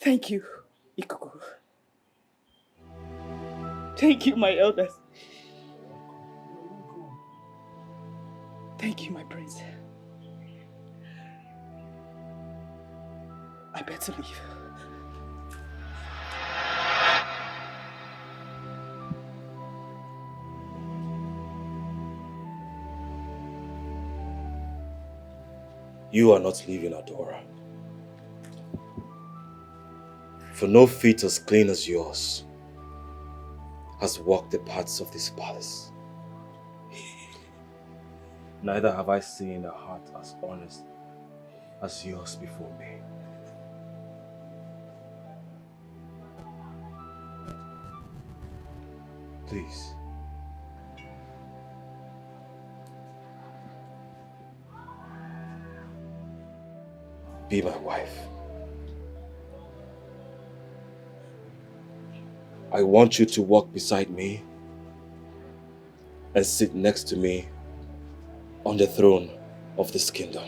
Thank you, Ikuku. Thank you, my elders. Thank you, my prince. I better leave. You are not leaving, Adora. For no feet as clean as yours has walked the paths of this palace. Neither have I seen a heart as honest as yours before me. Please. Be my wife. I want you to walk beside me and sit next to me on the throne of this kingdom.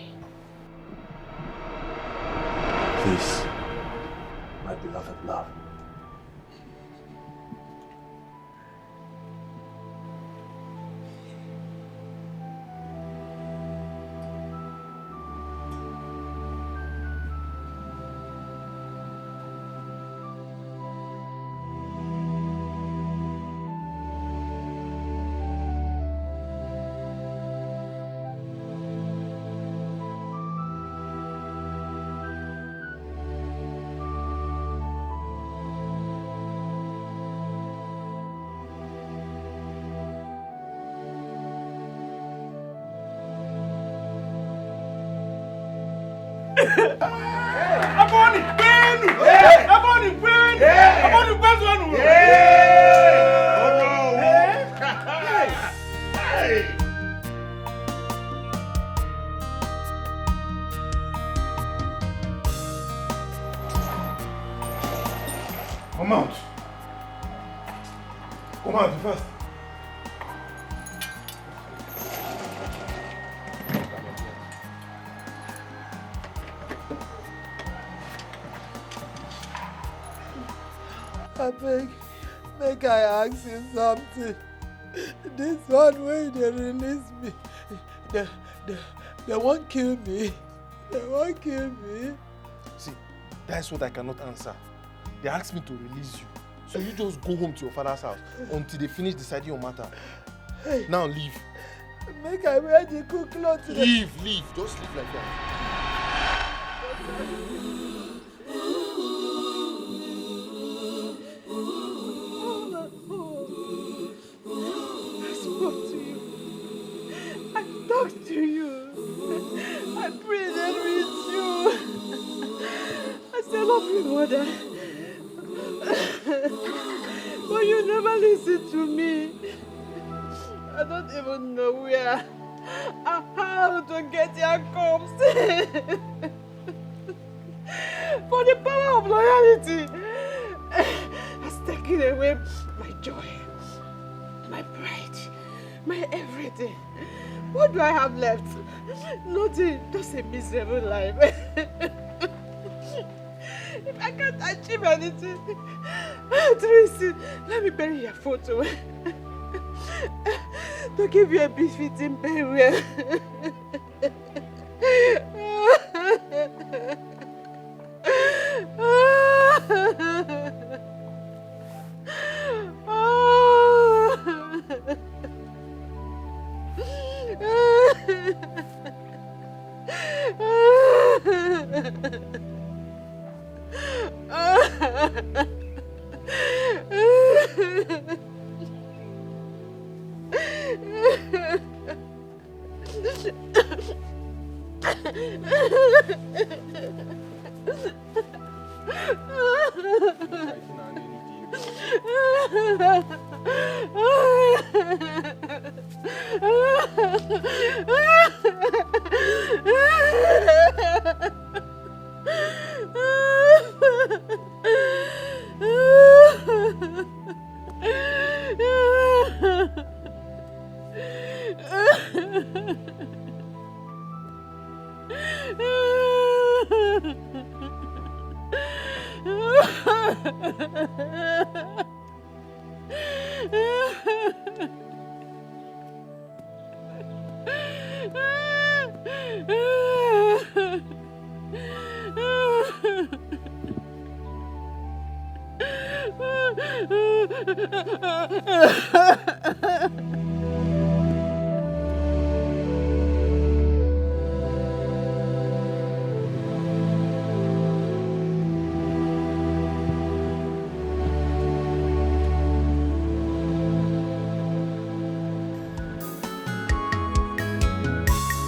Please, my beloved love. Come out. Come out first. I beg, make I ask you something. This one way they release me. They won't kill me. They won't kill me. See, that's what I cannot answer. They asked me to release you. So you just go home to your father's house until they finish deciding your matter. Hey. Now leave. Make I wear the cool clothes. Leave. Just leave like that. Talk to you. I prayed and with you. I still love you, mother. But you never listen to me. I don't even know where or how to get your comes. For the power of loyalty has taken away my joy, my pride, my everything. What do I have left? Nothing, just a miserable life. If I can't achieve anything, Tracy, let me bury your photo. To give you a befitting burial.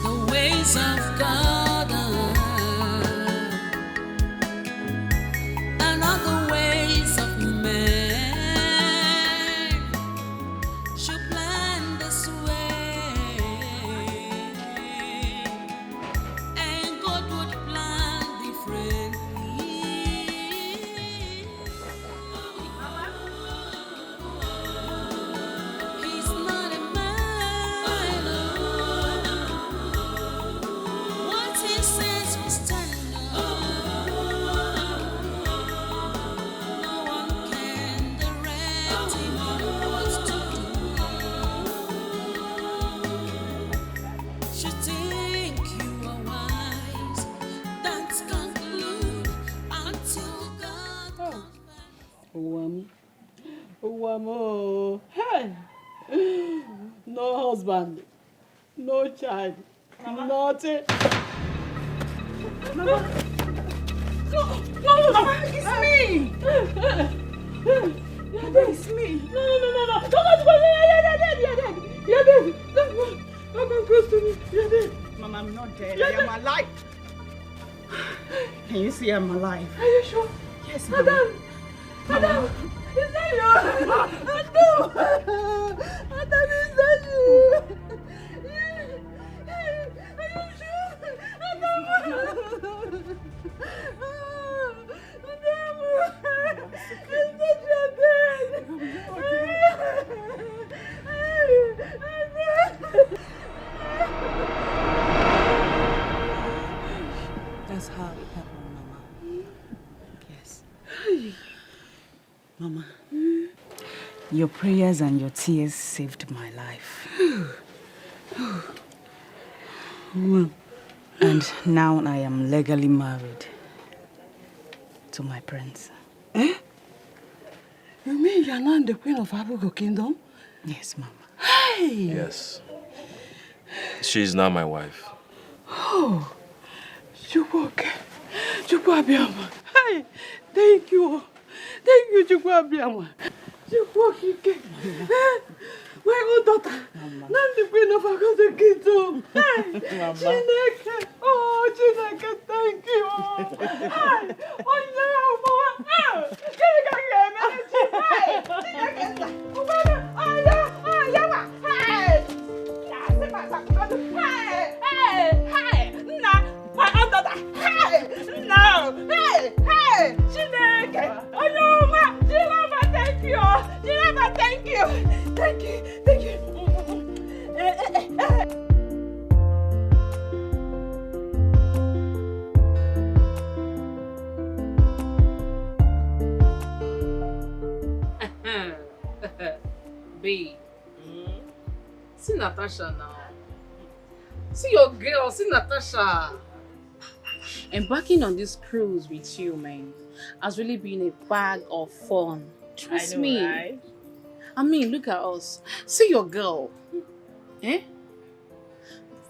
The ways of God are not the ways of man. Should plan this way, and God would plan differently. He's not a man. What he says will stand. No one can direct him on what to do. Should think you are wise. Don't conclude until God confirms. Uwamo. Hey. No husband. No child. Nothing. Mama. No, Mama, it's me. It's me. No. You're dead. Don't come close to me. You're dead. Mama, I'm not dead. I am alive. Can you see I'm alive? Are you sure? Yes, Madam. Madam, is that you? Madam, is that you? Are you sure? Madam, is that your dad? That's how it happened, Mama. Yes. Mama, your prayers and your tears saved my life. And now I am legally married to my prince. Eh? You mean you're not the queen of Abugo Kingdom? Yes, Mama. Hey! Yes. She's not my wife. Oh, Chukwabiama. Hey, thank you. Thank you, Chukwabiama. Chukwakike. My own daughter. Not the queen of Abugo Kingdom. Hey, Chineke. Oh, Chineke, thank you. Hey, oh, yeah, Mama. Chineke, thank you. Babe, see Natasha now. See your girl, see Natasha. Embarking on this cruise with you, man, has really been a bag of fun. Trust me. Right? I mean, look at us. See your girl.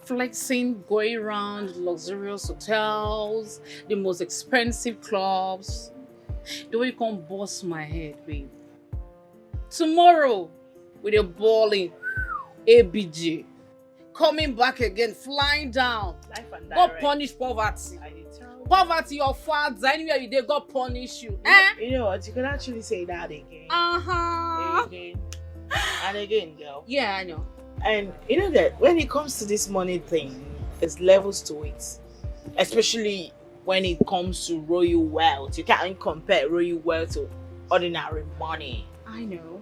Flexing, going around luxurious hotels, the most expensive clubs. The way you can bust my head, babe. Tomorrow, with a balling ABG, coming back again, flying down. Life and God direct. punish poverty. I did tell you. Poverty, your father, anywhere you did, God punish you. You know what? You could actually say that again. Uh-huh. Again. And again, girl. Yeah, I know. And you know that when it comes to this money thing, there's levels to it. Especially when it comes to royal wealth. You can't compare royal wealth to ordinary money. I know.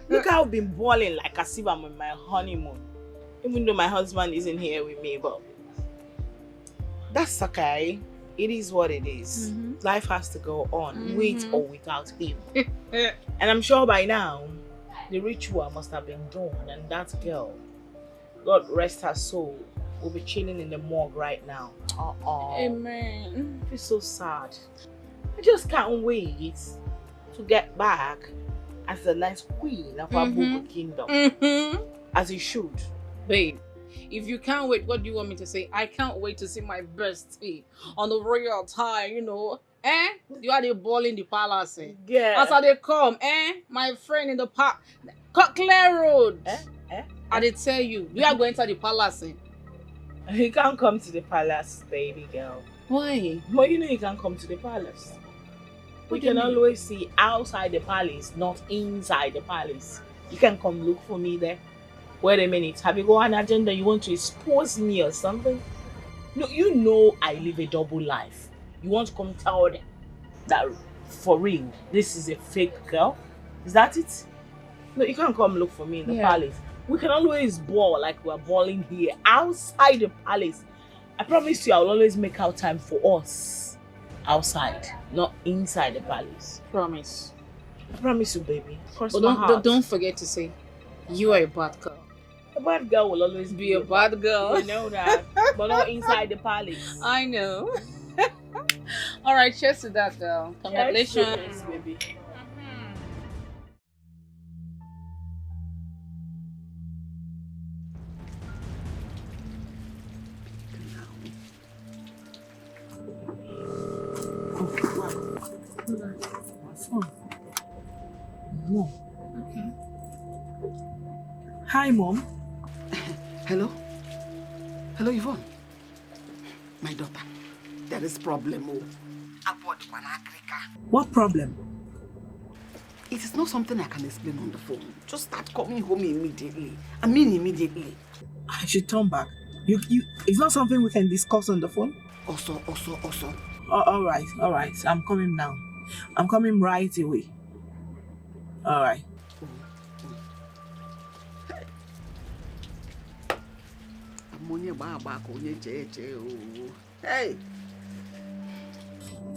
Look how I've been balling like as if I'm on my honeymoon. Even though my husband isn't here with me, but that's okay. it is what it is. Life has to go on, with or without him. And I'm sure by now, the ritual must have been done, and that girl, God rest her soul, will be chilling in the morgue right now. Amen. I feel so sad. I just can't wait to get back as the next queen of our Bubu kingdom. As you should. Babe, if you can't wait, what do you want me to say? I can't wait to see my bestie on the royal attire, you know. You are the ball in the palace. Yeah. As they come, my friend in the park, Clear Road. I did tell you, you are going to the palace. You can't come to the palace, baby girl. Why? But you know you can't come to the palace. We can always see outside the palace, not inside the palace. You can come look for me there. Wait a minute, have you got an agenda? You want to expose me or something? No, you know I live a double life. You want to come tell them that for real, this is a fake girl? Is that it? No, you can't come look for me in the palace. We can always ball like we're balling here outside the palace. I promise you, I'll always make out time for us outside, not inside the palace. Promise. I promise you, baby. Cross But my heart. don't forget to say, you are a bad girl. A bad girl will always Be a bad girl. You know that, but not inside the palace. I know. All right, cheers to that, girl. Congratulations. Yes, baby. Mom. Okay. Hi, Mom. Hello? Hello, Yvonne. My daughter, there is problem. What problem? It is not something I can explain on the phone. Just start coming home immediately. I mean immediately. I should turn back. It's not something we can discuss on the phone? Also. All right. I'm coming now. I'm coming right away. All right. Hey!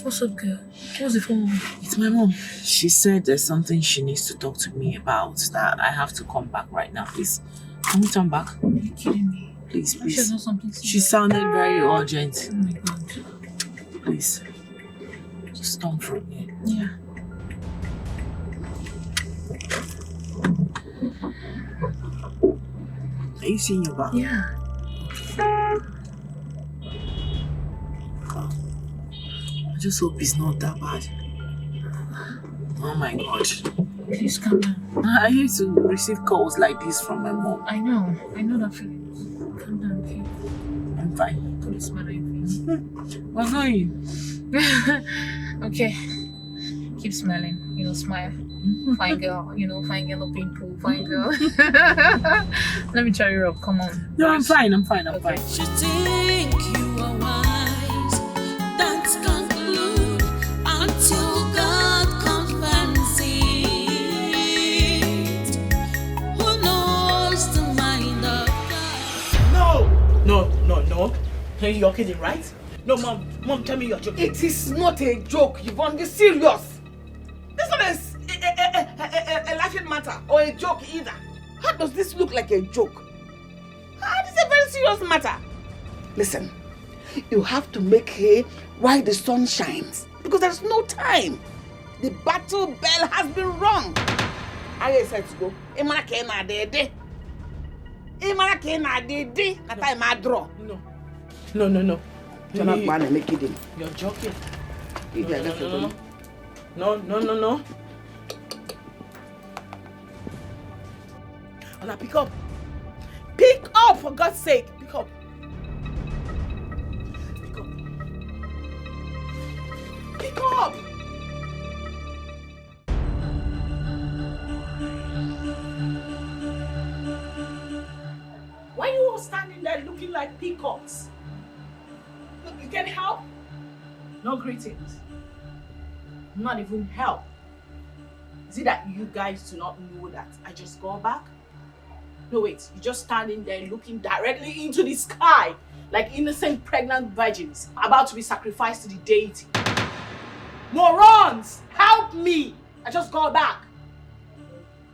What's up, girl? What's the phone? It's my mom. She said there's something she needs to talk to me about, that I have to come back right now. Please, can we turn back? Are you kidding me? Please. She's not something She sounded very urgent. Oh my god. Please. Just turn from here. Yeah. Are you seeing your back? Yeah. I just hope it's not that bad. Oh my god. Please calm down. I used to receive calls like this from my mom. I know that feeling. Calm down, okay? I'm fine. Put a smile on your face. What's going? Okay. Keep smiling. Smile. Fine girl. Fine girl, no pimple. Fine girl. Let me cheer you up. Come on. No, I'm fine. I'm fine. Okay. You think you are wise, don't conclude until God comes and sees. Who knows the mind of God? No. You're kidding, right? No, Mom, tell me you're joking. It is not a joke, Yvonne. You're serious. This one is a laughing matter or a joke either. How does this look like a joke? This is a very serious matter. Listen, you have to make hay while the sun shines because there's no time. The battle bell has been rung. Are you set to go? No. You're joking. No. Ola, pick up. Pick up, for God's sake. Pick up. Pick up. Why are you all standing there looking like peacocks? Look, you can help? No greetings. Not even help. Is it that you guys do not know that I just got back? No, wait. You're just standing there looking directly into the sky like innocent pregnant virgins about to be sacrificed to the deity. Morons! Help me! I just got back.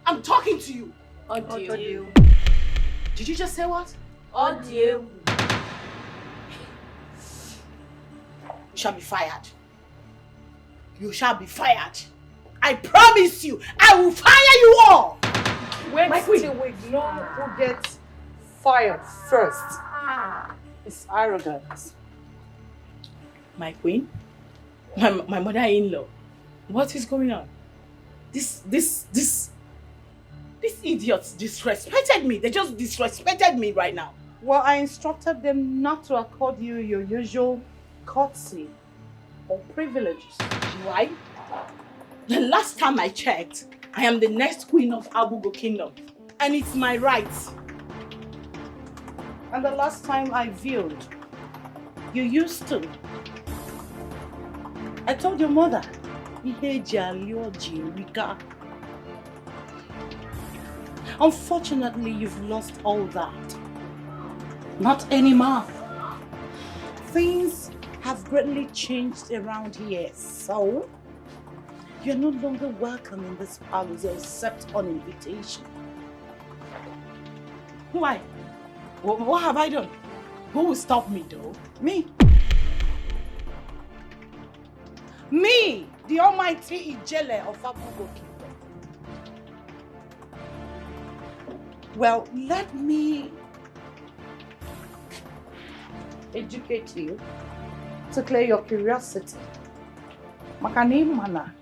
I'm talking to you. Audio. Did you just say what? Audio. You shall be fired. You shall be fired. I promise you, I will fire you all. Wait My queen. till we know who gets fired first. It's arrogant. My queen? My mother-in-law. What is going on? These idiots disrespected me. They just disrespected me right now. Well, I instructed them not to accord you your usual courtesy or privileges. Why? The last time I checked, I am the next queen of Abugo Kingdom. And it's my right. And the last time I viewed, you used to. I told your mother, unfortunately, you've lost all that. Not anymore. Things have greatly changed around here, so you're no longer welcome in this palace except on invitation. Why? What have I done? Who will stop me though? Me. Me, the almighty Ijele of Abugo Kingdom. Well, let me educate you to clear your curiosity. Makani mana,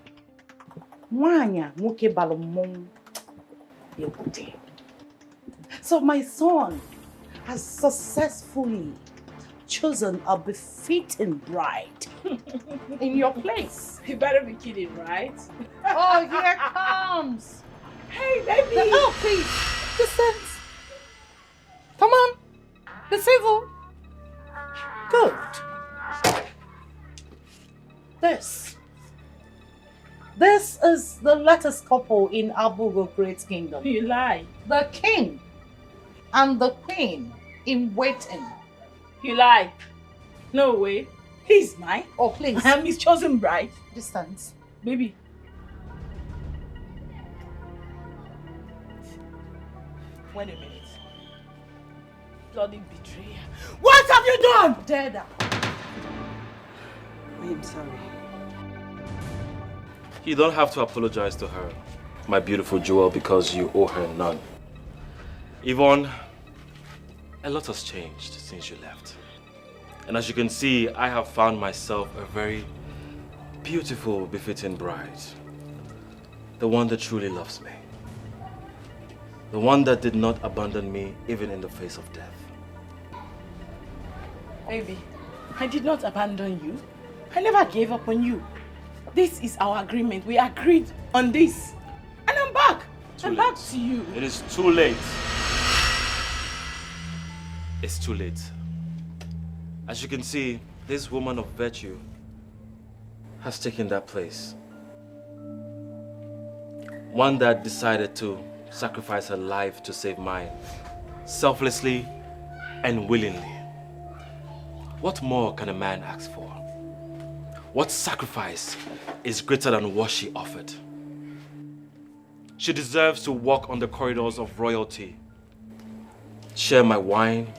mwanya muke balomong yote. So my son has successfully chosen a befitting bride in your place. You better be kidding, right? Oh, here comes. Hey, baby! Oh, please, descend. Come on, be civil. Good. This is the latest couple in Abugo Great Kingdom. You lie. The king and the queen in waiting. You lie. No way. He's mine. Oh, please. I am his chosen bride. Distance. Baby. Wait a minute. Bloody betrayer. What have you done? Dead. I am sorry. You don't have to apologize to her, my beautiful jewel, because you owe her none. Yvonne, a lot has changed since you left. And as you can see, I have found myself a very beautiful, befitting bride. The one that truly loves me. The one that did not abandon me even in the face of death. Baby, I did not abandon you. I never gave up on you. This is our agreement. We agreed on this. And I'm back. I'm back to you. It is too late. It's too late. As you can see, this woman of virtue has taken that place. One that decided to sacrifice her life to save mine, selflessly and willingly. What more can a man ask for? What sacrifice is greater than what she offered? She deserves to walk on the corridors of royalty, share my wine,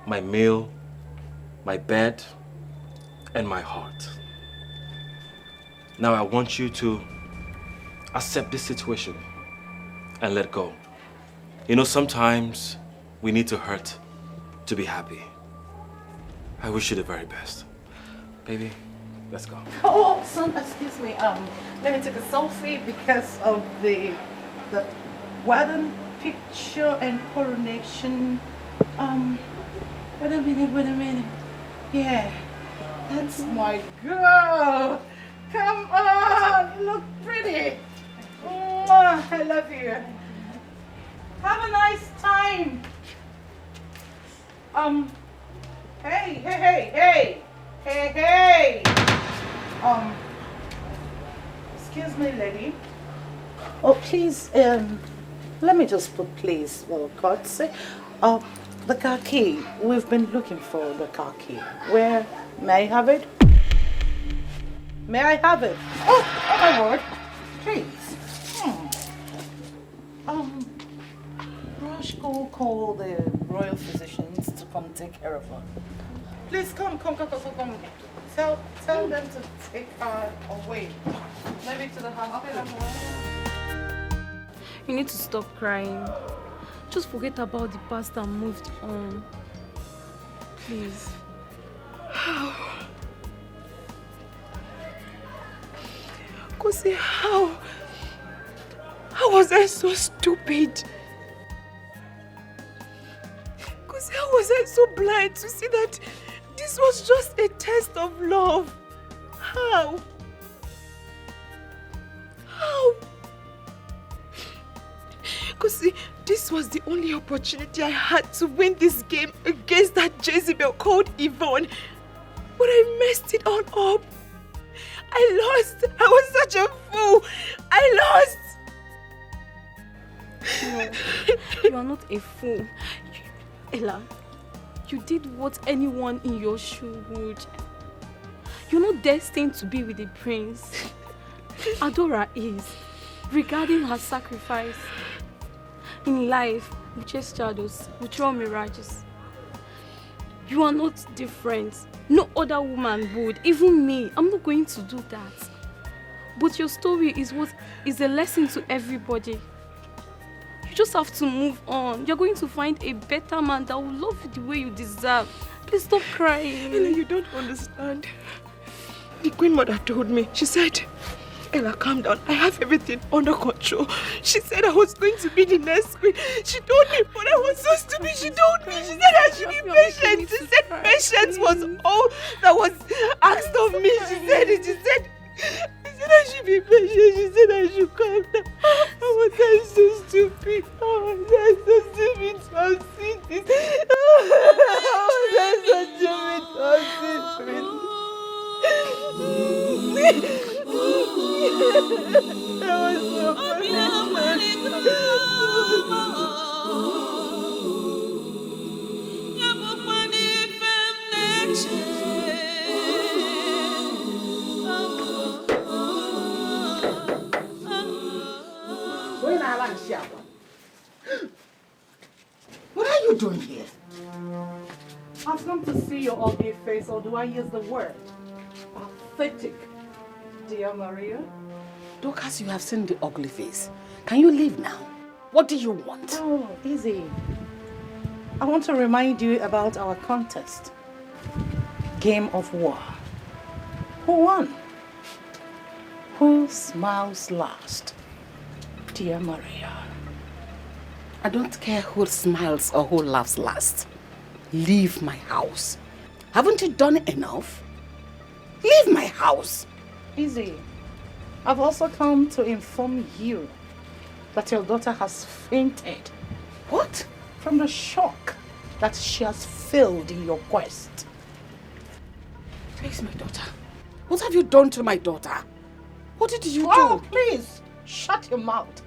my meal, my bed, and my heart. Now I want you to accept this situation and let go. You know, sometimes we need to hurt to be happy. I wish you the very best. Baby, let's go. Oh, son, excuse me. Let me take a selfie because of the wedding picture and coronation. Wait a minute. Yeah, that's my girl. Come on, you look pretty. Mwah, I love you. Have a nice time. Hey. Excuse me, lady. Oh, please, let me just put please, for God's sake. The car key. We've been looking for the car key. Where may I have it? May I have it? Oh my word. Please. Rush, go call the royal physicians to come take care of her. Please come. Tell them to take her away. Maybe to the hospital. You need to stop crying. Just forget about the past and move on. Please. How? Kosi, how was I so stupid? Kosi, how was I so blind to see that this was just a test of love? How? Kosi, this was the only opportunity I had to win this game against that Jezebel called Yvonne. But I messed it all up. I lost. I was such a fool. I lost. No, you are not a fool. Ella, you did what anyone in your shoe would. You're not destined to be with the prince. Adora is. Regarding her sacrifice, in life, we chase shadows, we throw mirages. You are not different. No other woman would. Even me, I'm not going to do that. But your story is what is a lesson to everybody. You just have to move on. You're going to find a better man that will love you the way you deserve. Please stop crying. Ella, you don't understand. The Queen Mother told me, she said, Ella, calm down. I have everything under control. She said I was going to be the next queen. She told me, but I was so stupid. She told me, she said I should be patient. She said patience was all that was asked of me. She said it. She said I should be patient. She said I should calm down. How was I so stupid? How was I so stupid to have seen this? How was I so stupid to have seen this? What are you doing here? I've come to see your ugly face, or do I use the word? Pathetic. Dear Maria? Dorcas, you have seen the ugly face. Can you leave now? What do you want? Oh, easy. I want to remind you about our contest. Game of war. Who won? Who smiles last? Dear Maria. I don't care who smiles or who laughs last. Leave my house. Haven't you done enough? Leave my house. Easy. I've also come to inform you that your daughter has fainted. What? From the shock that she has failed in your quest. Where's my daughter? What have you done to my daughter? What did you Oh, do? please, shut your mouth.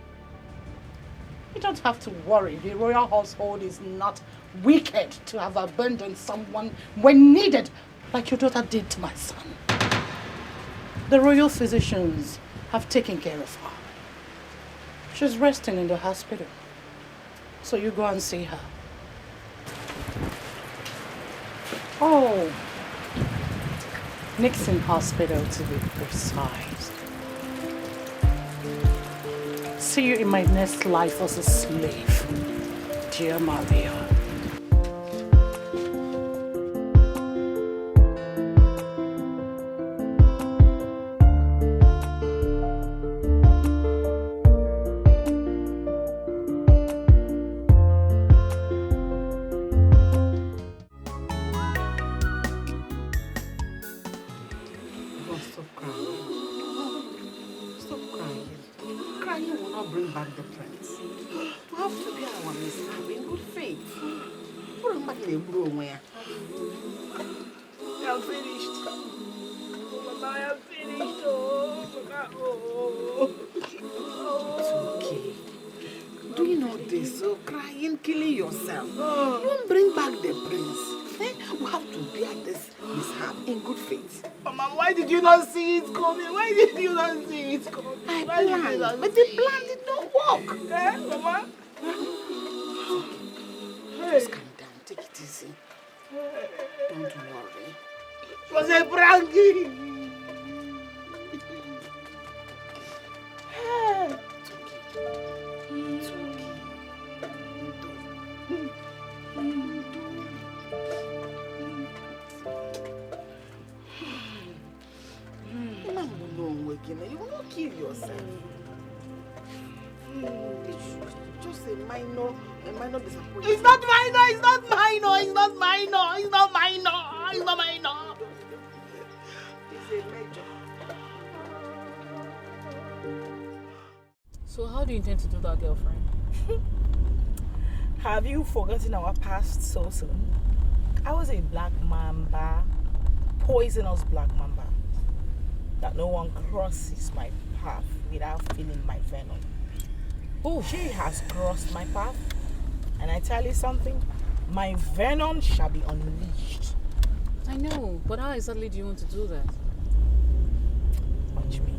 You don't have to worry. The royal household is not wicked to have abandoned someone when needed, like your daughter did to my son. The royal physicians have taken care of her. She's resting in the hospital. So you go and see her. Oh, Nixon Hospital to be precise. See you in my next life as a slave, dear Maria. I'm finished. Mama, I am finished. Oh. It's okay. Do you know in good faith. Mama, why did you not see it coming? Why did you not see it coming? I Why did you planned, not but see the plan did not work. Eh, Mama? Just calm down, take it easy. Don't worry. It was a pranking. It's okay. You will not kill yourself. It's just a minor disappointment. It's not minor, it's not minor, it's not minor, it's not minor, it's not minor. It's a major. So how do you intend to do that, girlfriend? Have you forgotten our past so soon? I was a black mamba, poisonous black mamba. That no one crosses my path without feeling my venom. Oh, she has crossed my path, and I tell you something, my venom shall be unleashed. I know, but how exactly do you want to do that? Watch me.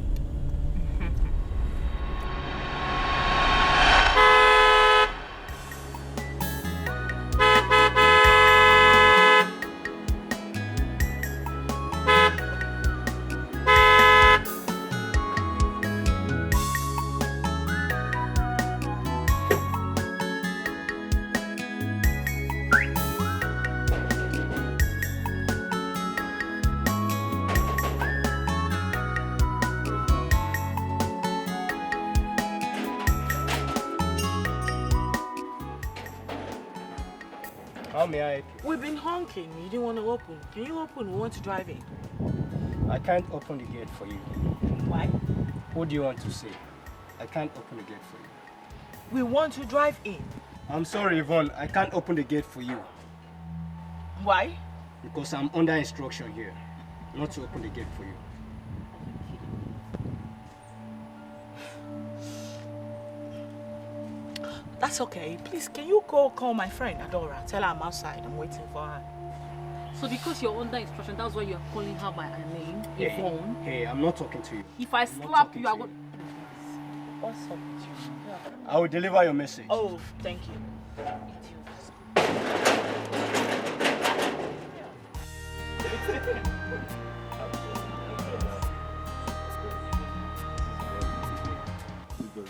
How may I help you? We've been honking. You didn't want to open. Can you open? We want to drive in. I can't open the gate for you. Why? Who do you want to see? I can't open the gate for you. We want to drive in. I'm sorry, Yvonne. I can't open the gate for you. Why? Because I'm under instruction here, not to open the gate for you. That's okay. Please, can you go call my friend Adora? Tell her I'm outside. I'm waiting for her. So because you're under instruction, that's why you're calling her by her name, Hey, Yvonne? hey, I'm not talking to you. If I I'm not slap talking you, I to will... What's up with you? I will deliver your message. Oh, thank you.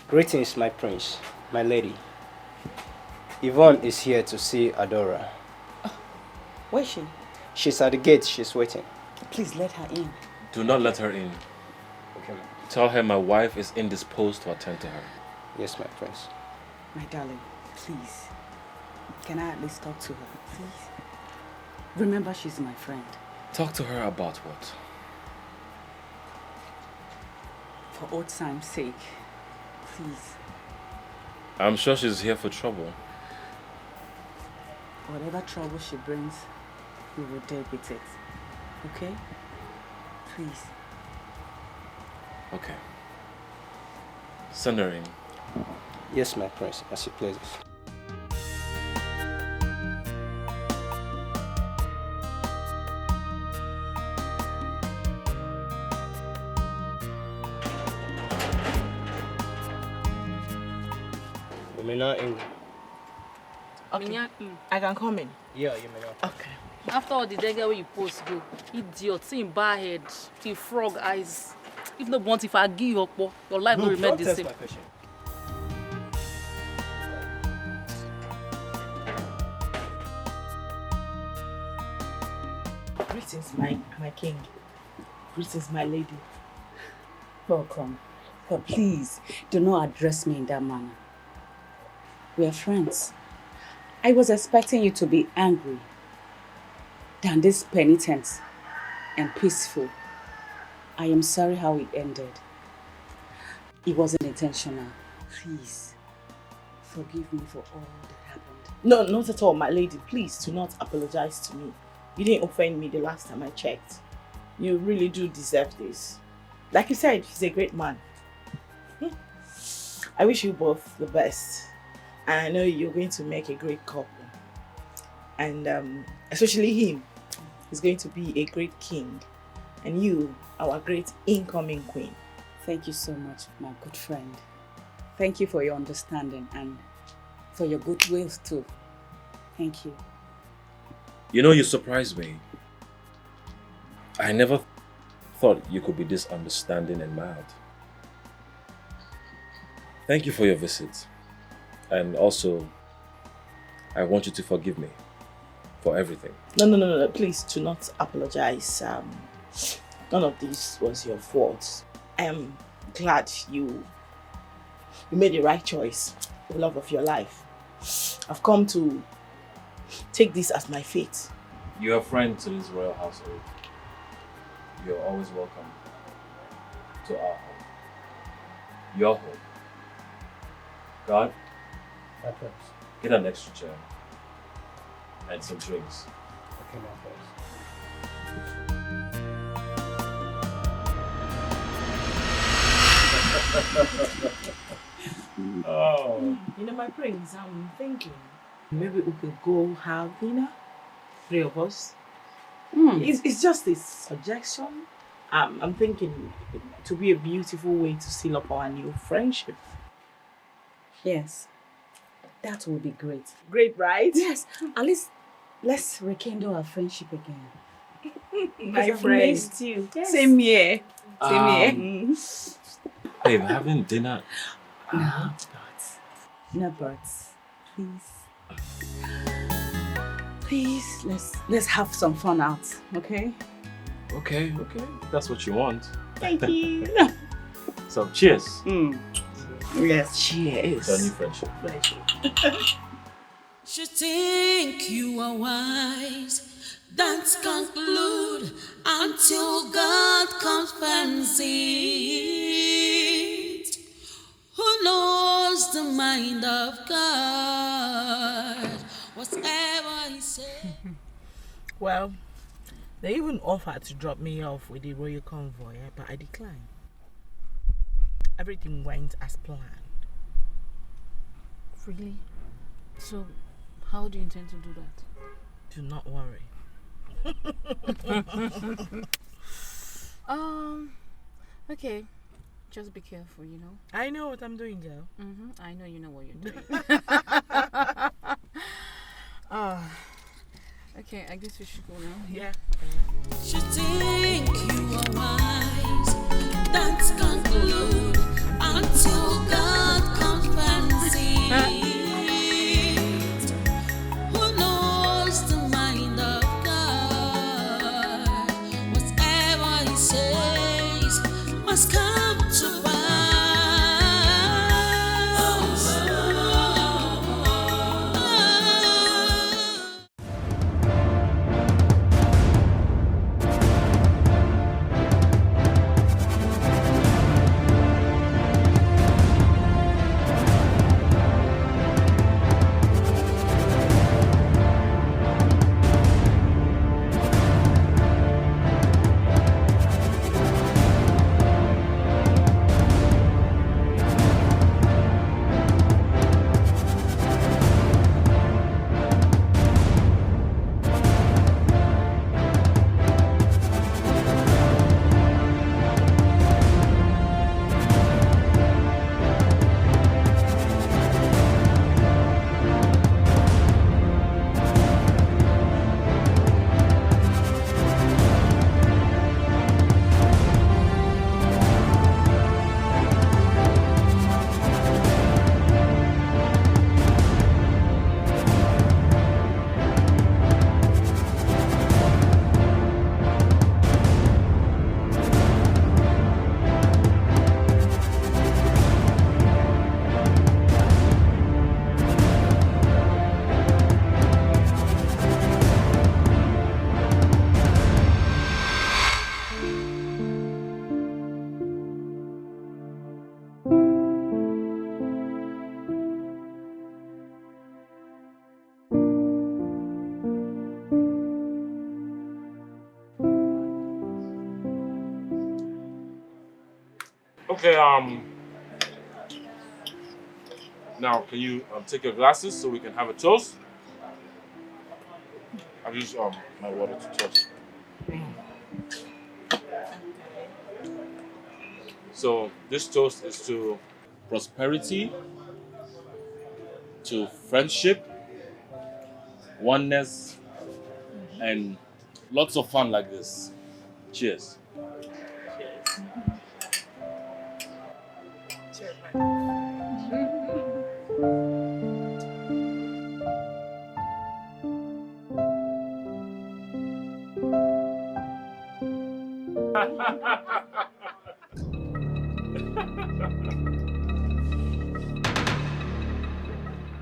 Greetings, my prince, my lady. Yvonne is here to see Adora. Where is she? She's at the gate. She's waiting. Please let her in. Do not let her in. Okay, ma'am. Tell her my wife is indisposed to attend to her. Yes, my prince. My darling, please. Can I at least talk to her, please? Remember, she's my friend. Talk to her about what? For old time's sake, please. I'm sure she's here for trouble. Whatever trouble she brings, we will deal with it. Okay? Please. Okay. Send her in. Yes, my prince, as you pleases. You may not in. Okay. I can come in. Yeah, you may not. Okay. After all the dagger where you post go, idiot, see him bad head, see frog eyes. If not want, if I give you up, your life will remain the same. My question. Greetings, my king. Greetings, my lady. Welcome. But please, do not address me in that manner. We are friends. I was expecting you to be angry than this penitent and peaceful. I am sorry how it ended. It wasn't intentional. Please, forgive me for all that happened. No, not at all, my lady. Please do not apologize to me. You didn't offend me the last time I checked. You really do deserve this. Like you said, he's a great man. I wish you both the best. And I know you're going to make a great couple. And especially him. He's going to be a great king. And you, our great incoming queen. Thank you so much, my good friend. Thank you for your understanding and for your goodwill too. Thank you. You know, you surprised me. I never thought you could be this understanding and mild. Thank you for your visit. And also, I want you to forgive me for everything. No. Please do not apologize. None of this was your fault. I am glad you made the right choice, the love of your life. I've come to take this as my fate. You're a friend to this royal household. You're always welcome to our home. Your home. God, My prince. get an extra chair and some drinks. Okay, my prince. Oh. You know, my prince, I'm thinking maybe we could go have dinner, 3 of us. It's just a suggestion. I'm thinking to be a beautiful way to seal up our new friendship. Yes, that will be great. Great, right? Yes, at least let's rekindle our friendship again. My I've friend. missed you. Yes. Same here. Same here. Babe, having dinner. No buts. Please. Please, let's have some fun out, okay? Okay. That's what you want. Thank you. So, cheers. Yes, cheers. To our new friendship. You think you are wise, don't conclude until God confirms it. Who knows the mind of God? Whatever He said. Well, they even offered to drop me off with the royal convoy, but I declined. Everything went as planned. Really? So, how do you intend to do that? Do not worry. Okay. Just be careful, you know. I know what I'm doing, girl. I know you know what you're doing. Okay, I guess we should go now. Yeah. You think you are wise, don't conclude until God confirms it. Who knows the mind of God? Whatever He says must come to pass. Okay, now can you take your glasses so we can have a toast? I'll use my water to toast. So this toast is to prosperity, to friendship, oneness, and lots of fun like this. Cheers.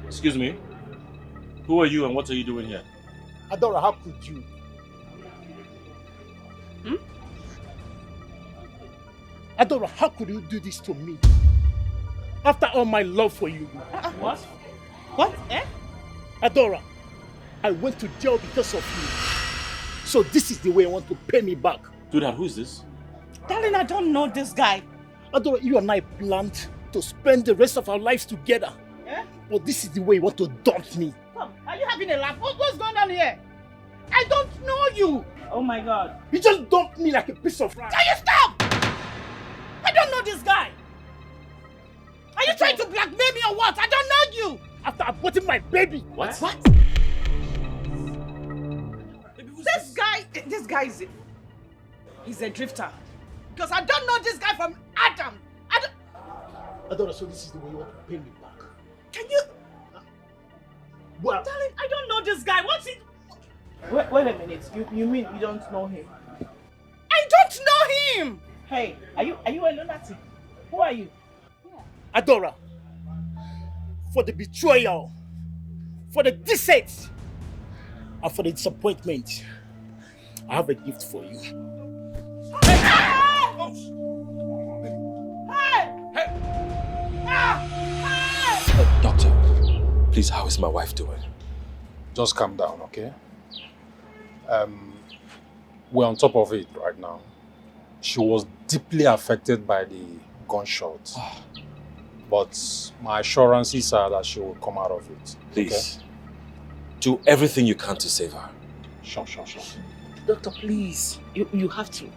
Excuse me. Who are you and what are you doing here? Adora, how could you? Adora, how could you do this to me? After all my love for you. What? What? Eh? Adora, I went to jail because of you. So this is the way you want to pay me back. Sweetheart, who is this? Darling, I don't know this guy. Adora, you and I planned to spend the rest of our lives together. Eh? But this is the way you want to dump me. Come, are you having a laugh? What's going on here? I don't know you. Oh my God. You just dumped me like a piece of rice. Can you stop? I don't know this guy. Are you trying to blackmail me or what? I don't know you. After aborting my baby. What? What? This guy is he's a drifter. Because I don't know this guy from Adam. Adora, so this is the way you want to pay me back. Can you? Well, Darling, I don't know this guy. What's it? Wait a minute. You mean you don't know him? I don't know him. Hey, are you a lunatic? Who are you? Adora, for the betrayal, for the deceit, and for the disappointment, I have a gift for you. Doctor, please, how is my wife doing? Just calm down, okay? We're on top of it right now. She was deeply affected by the gunshot. But my assurances are that she will come out of it. Please, do everything you can to save her. Sure. Doctor, please. You have to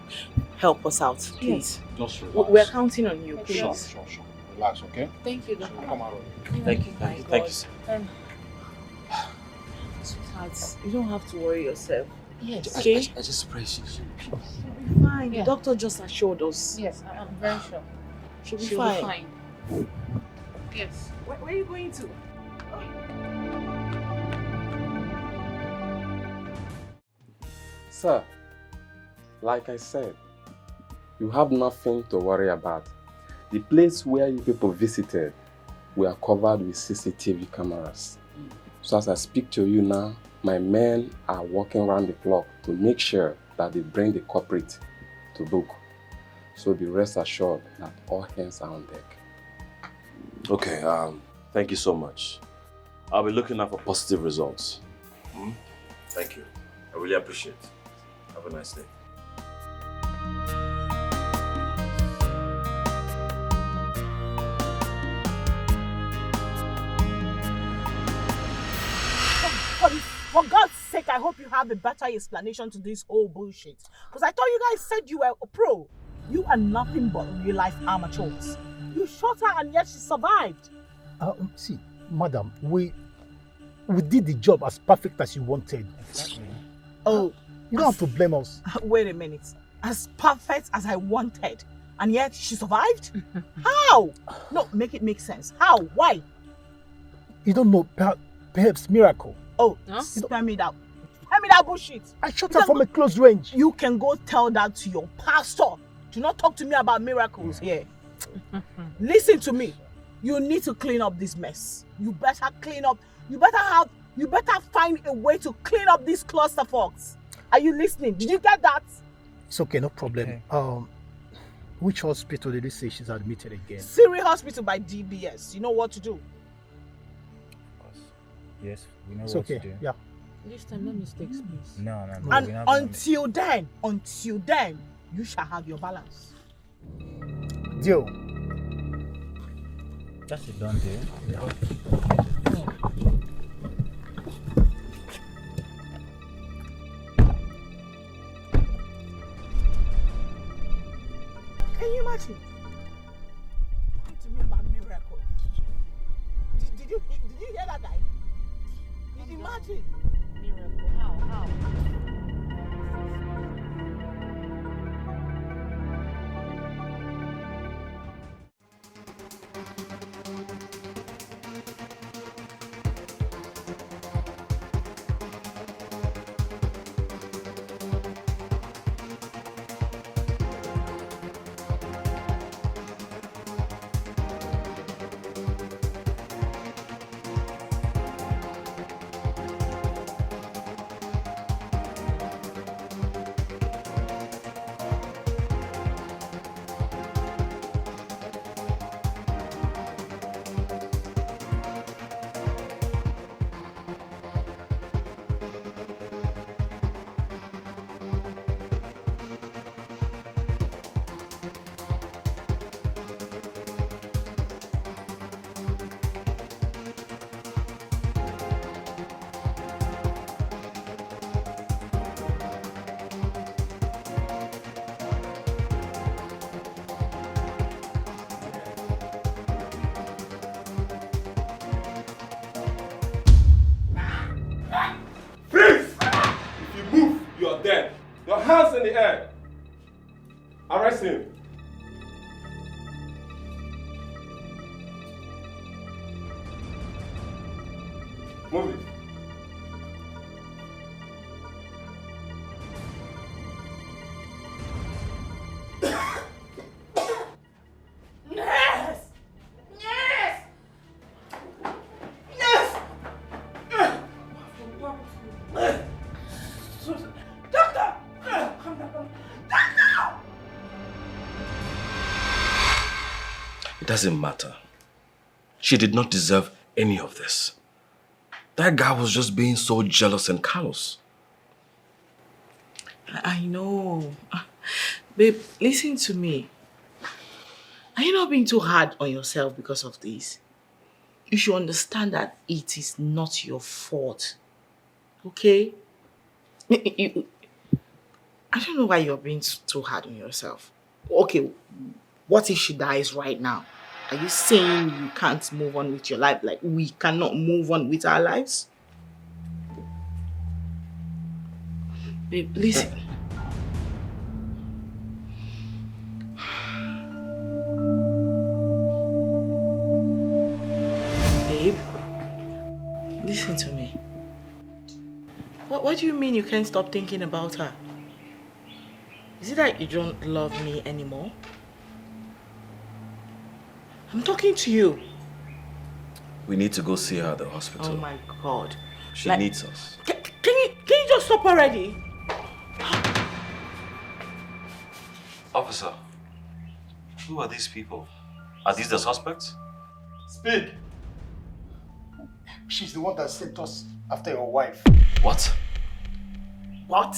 help us out, please. Just relax. We're counting on you, please. Sure. Relax, okay? Thank you, She doctor. will come out of it. Thank you, sir. Sweetheart, you don't have to worry yourself. Yes. Okay? I just pray she'll be fine. The doctor just assured us. Yes, I'm very sure. She'll be She'll fine. be fine. Yes. Where are you going to? Sir, like I said, you have nothing to worry about. The place where you people visited, we are covered with CCTV cameras. So as I speak to you now, my men are working around the clock to make sure that they bring the culprit to book. So be rest assured that all hands are on deck. Okay, thank you so much. I'll be looking out for positive results. Thank you. I really appreciate it. Have a nice day. For God's sake, I hope you have a better explanation to this whole bullshit. Because I thought you guys said you were a pro. You are nothing but real-life amateurs. You shot her and yet she survived. See, madam, we did the job as perfect as you wanted. Exactly. Oh, you don't have to blame us. Wait a minute. As perfect as I wanted, and yet she survived? How? No, make it make sense. How? Why? You don't know, perhaps miracle. Oh, spare me that. Spare me that bullshit. I shot her from a close range. You can go tell that to your pastor. Do not talk to me about miracles here. Listen to me. You need to clean up this mess. You better clean up. You better find a way to clean up these clusterfucks. Are you listening? Did you get that? It's okay, no problem. Okay. Which hospital did they say she's admitted again? Siri Hospital by DBS. You know what to do. Yes, we know it's what okay. to do. Yeah. This time, no mistakes, please. No. And until then, you shall have your balance. Deal. That's a done deal. Yeah. Can you imagine? Did you hear that guy? Imagine. Miracle, how? Freeze! If you move, you are dead. Your hands in the air. Arrest him. Move it. Yes! Yes! Yes! Doctor! Calm down. Doctor! It doesn't matter. She did not deserve any of this. That guy was just being so jealous and callous. I know. Babe, listen to me. Are you not being too hard on yourself because of this? You should understand that it is not your fault. Okay? I don't know why you're being too hard on yourself. Okay, what if she dies right now? Are you saying you can't move on with your life? Like we cannot move on with our lives? Babe, listen. Babe, listen to me. What do you mean you can't stop thinking about her? Is it that you don't love me anymore? I'm talking to you. We need to go see her at the hospital. Oh my God. She Like- needs us. Can you just stop already? Officer, who are these people? Are these the suspects? Speak. She's the one that sent us after your wife. What? What?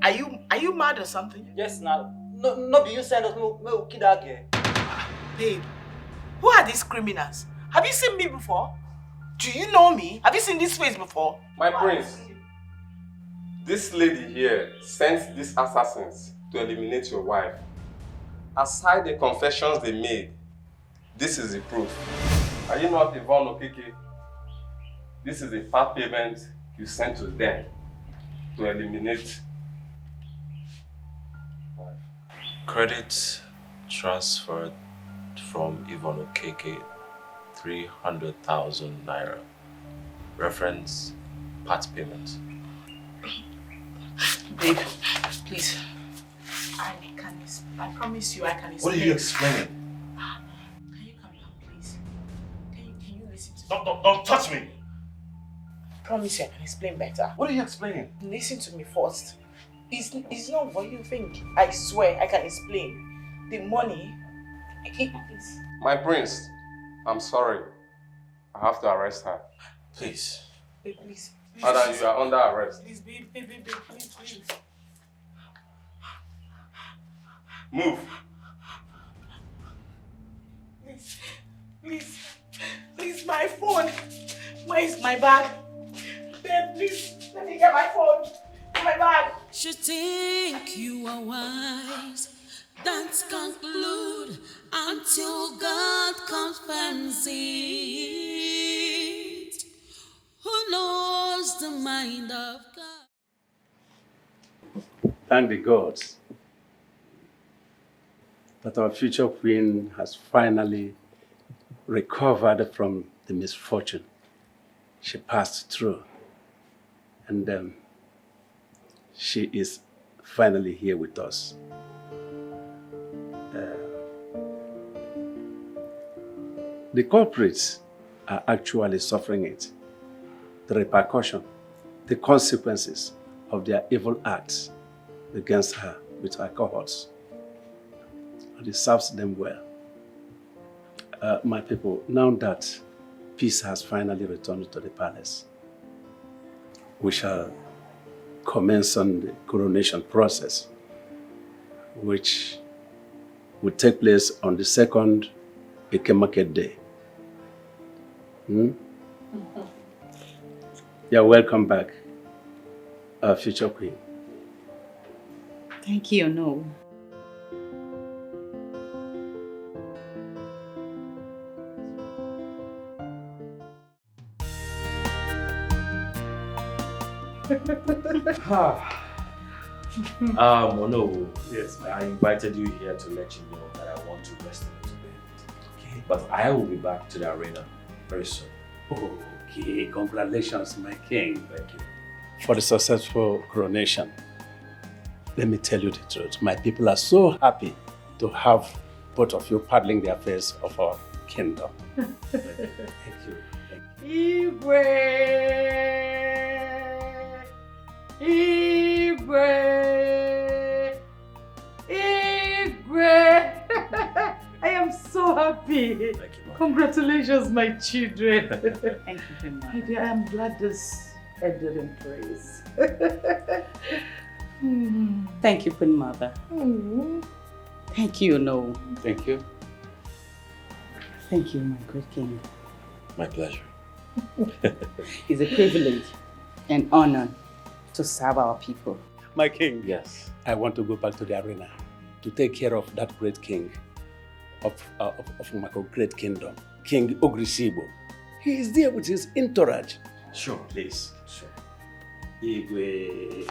Are you mad or something? Yes, now. No, be you send us no kid that girl. Babe, who are these criminals? Have you seen me before? Do you know me? Have you seen this face before? My prince, this lady here sent these assassins to eliminate your wife. Aside the confessions they made, this is the proof. Are you not Yvonne Okeke? This is the part payment you sent to them to eliminate. Credit transferred from Yvonne Okeke, 300,000 naira. Reference part payment. Babe, please. I promise you I can explain. What are you explaining? Can you calm down, please? Can you listen to me? Don't touch me! I promise you I can explain better. What are you explaining? Listen to me first. It's not what you think. I swear I can explain. The money, it's... My prince, I'm sorry. I have to arrest her. Please. Babe, please. Annan, you are under arrest. Please, babe, please. Move. Please, my phone. Where is my bag? Babe, please, let me get my phone. My bag. You think you are wise, don't conclude until God confirms it. knows the mind of God. Thank the gods that our future queen has finally recovered from the misfortune she passed through. And she is finally here with us. The culprits are actually suffering it. The repercussion, the consequences of their evil acts against her with her cohorts. And it serves them well. My people, now that peace has finally returned to the palace, we shall commence on the coronation process, which will take place on the second Eke Market Day. You're welcome back, our future queen. Thank you, no. No. Yes, I invited you here to let you know that I want to rest a little bit. Okay. But I will be back to the arena very soon. Okay, congratulations, my king. Thank you. For the successful coronation. Let me tell you the truth. My people are so happy to have both of you paddling the affairs of our kingdom. Thank you. Igwe! Igwe! Igwe! I am so happy. Thank you, Mom. Congratulations, my children. Thank you very much. My dear, I am glad this ended in praise. Thank you, Queen Mother. Thank you, no. Thank you. Thank you, my great king. My pleasure. It's a privilege and honor to serve our people. My king. Yes. I want to go back to the arena to take care of that great king of my great kingdom, King Ogrisibo. He is there with his entourage. Sure, please. Sure. Igwe.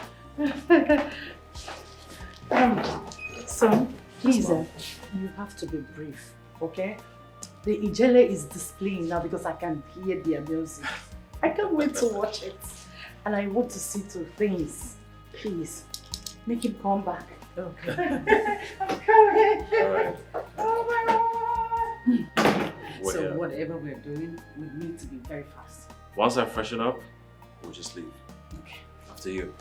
Son, please, you have to be brief, okay? The Ijele is displaying now because I can hear their music. I can't wait to watch it. And I want to see two things. Please, make him come back. Okay. I'm coming. All right. Oh my God. We're So here. whatever we're doing, we need to be very fast. Once I freshen up, we'll just leave. Okay. After you.